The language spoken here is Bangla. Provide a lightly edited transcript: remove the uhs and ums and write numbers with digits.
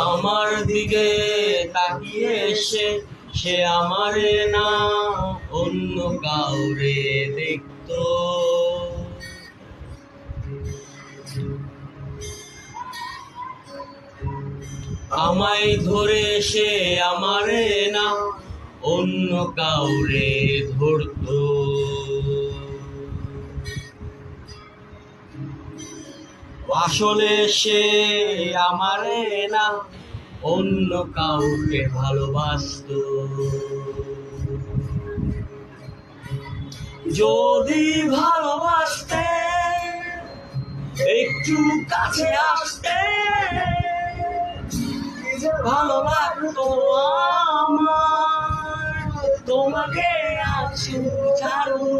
আমার দিকে তাকিয়ে সে আমারে না অন্য কাউরে দেখতো। আমায় ধরে সে আমারে না অন্য কাউরে ধরতো। আসলে সে আমারে না অন্য কাউকে ভালোবাসতো। যদি ভালোবাসতে একটু কাছে আসতে, ভালো লাগতো আমার তোমাকে আজ ছাড়ো।